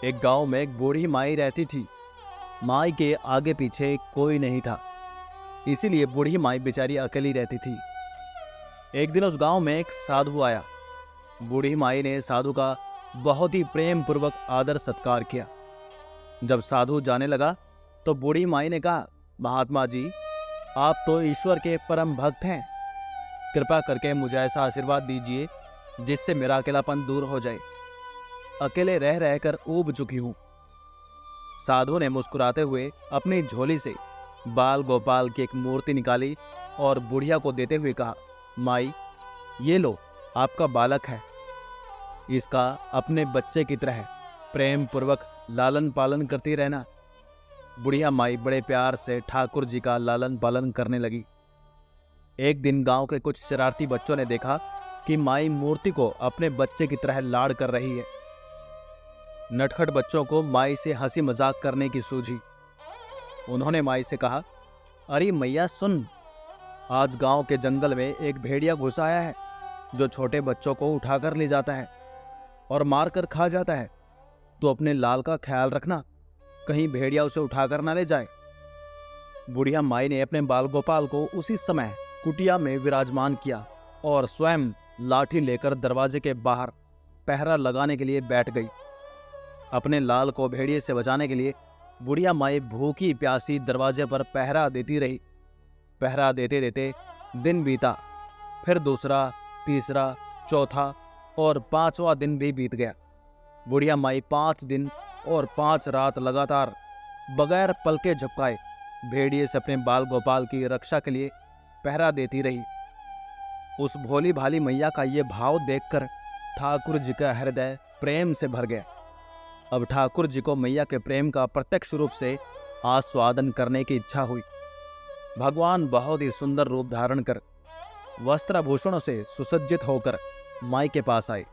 एक गांव में एक बूढ़ी माई रहती थी। माई के आगे पीछे कोई नहीं था, इसीलिए बूढ़ी माई बेचारी अकेली रहती थी। एक दिन उस गांव में एक साधु आया। बूढ़ी माई ने साधु का बहुत ही प्रेम पूर्वक आदर सत्कार किया। जब साधु जाने लगा तो बूढ़ी माई ने कहा, महात्मा जी, आप तो ईश्वर के परम भक्त हैं। कृपा करके मुझे ऐसा आशीर्वाद दीजिए जिससे मेरा अकेलापन दूर हो जाए। अकेले रह रहकर ऊब चुकी हूं। साधु ने मुस्कुराते हुए अपनी झोली से बाल गोपाल की एक मूर्ति निकाली और बुढ़िया को देते हुए कहा, माई, ये लो, आपका बालक है। इसका अपने बच्चे की तरह प्रेम पूर्वक लालन पालन करती रहना। बुढ़िया माई बड़े प्यार से ठाकुर जी का लालन पालन करने लगी। एक दिन गांव के कुछ शरारती बच्चों ने देखा कि माई मूर्ति को अपने बच्चे की तरह लाड़ कर रही है। नटखट बच्चों को माई से हंसी मजाक करने की सूझी। उन्होंने माई से कहा, अरे मैया सुन, आज गांव के जंगल में एक भेड़िया घुस आया है जो छोटे बच्चों को उठाकर ले जाता है और मार कर खा जाता है। तो अपने लाल का ख्याल रखना, कहीं भेड़िया उसे उठाकर ना ले जाए। बुढ़िया माई ने अपने बाल गोपाल को उसी समय कुटिया में विराजमान किया और स्वयं लाठी लेकर दरवाजे के बाहर पहरा लगाने के लिए बैठ गई। अपने लाल को भेड़िए से बचाने के लिए बुढ़िया माई भूखी प्यासी दरवाजे पर पहरा देती रही। पहरा देते देते दिन बीता, फिर दूसरा, तीसरा, चौथा और पांचवा दिन भी बीत गया। बुढ़िया माई 5 दिन और 5 रात लगातार बगैर पलके झपकाए भेड़िए से अपने बाल गोपाल की रक्षा के लिए पहरा देती रही। उस भोली भाली मैया का ये भाव देखकर ठाकुर जी का हृदय प्रेम से भर गया। अब ठाकुर जी को मैया के प्रेम का प्रत्यक्ष रूप से आस्वादन करने की इच्छा हुई। भगवान बहुत ही सुंदर रूप धारण कर वस्त्राभूषणों से सुसज्जित होकर माई के पास आए।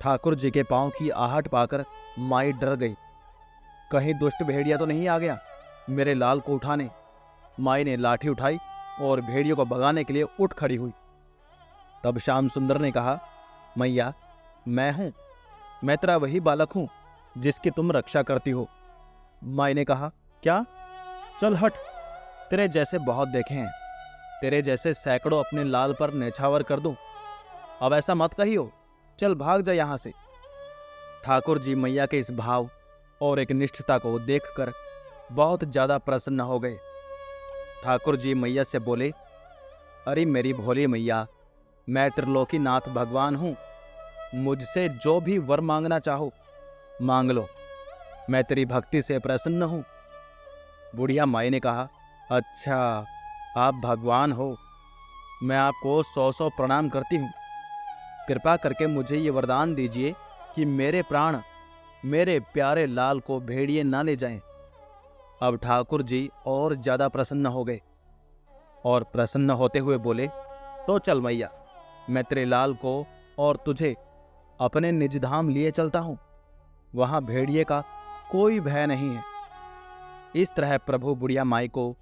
ठाकुर जी के पांव की आहट पाकर माई डर गई। कहीं दुष्ट भेड़िया तो नहीं आ गया मेरे लाल को उठाने। माई ने लाठी उठाई और भेड़ियों को भगाने के लिए उठ खड़ी हुई। तब श्याम सुंदर ने कहा, मैया, मैं हूं, मैं तेरा वही बालक हूं जिसकी तुम रक्षा करती हो। माई ने कहा, क्या? चल हट, तेरे जैसे बहुत देखे हैं, तेरे जैसे सैकड़ों अपने लाल पर नेछावर कर दूं। अब ऐसा मत कहियो, चल भाग जा यहां से। ठाकुर जी मैया के इस भाव और एक निष्ठता को देखकर बहुत ज्यादा प्रसन्न हो गए। ठाकुर जी मैया से बोले, अरे मेरी भोली मैया, मैं त्रिलोकीनाथ भगवान हूं, मुझसे जो भी वर मांगना चाहो मांग लो, मैं तेरी भक्ति से प्रसन्न हूं। बुढ़िया माई ने कहा, अच्छा, आप भगवान हो, मैं आपको 100 प्रणाम करती हूं। कृपा करके मुझे ये वरदान दीजिए कि मेरे प्राण मेरे प्यारे लाल को भेड़िए ना ले जाएं। अब ठाकुर जी और ज्यादा प्रसन्न हो गए और प्रसन्न होते हुए बोले, तो चल मैया, मैं तेरे लाल को और तुझे अपने निज धाम लिए चलता हूं, वहां भेड़िए का कोई भय नहीं है। इस तरह प्रभु बुढ़िया माई को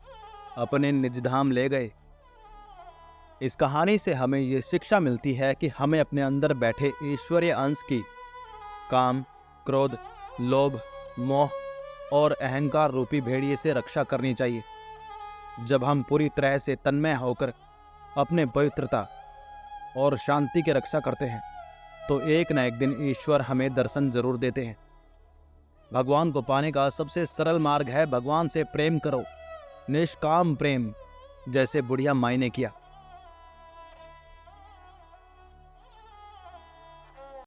अपने निज धाम ले गए। इस कहानी से हमें ये शिक्षा मिलती है कि हमें अपने अंदर बैठे ईश्वरीय अंश की काम, क्रोध, लोभ, मोह और अहंकार रूपी भेड़िए से रक्षा करनी चाहिए। जब हम पूरी तरह से तन्मय होकर अपने पवित्रता और शांति की रक्षा करते हैं तो एक न एक दिन ईश्वर हमें दर्शन जरूर देते हैं। भगवान को पाने का सबसे सरल मार्ग है भगवान से प्रेम करो, निष्काम प्रेम, जैसे बुढ़िया माई ने किया।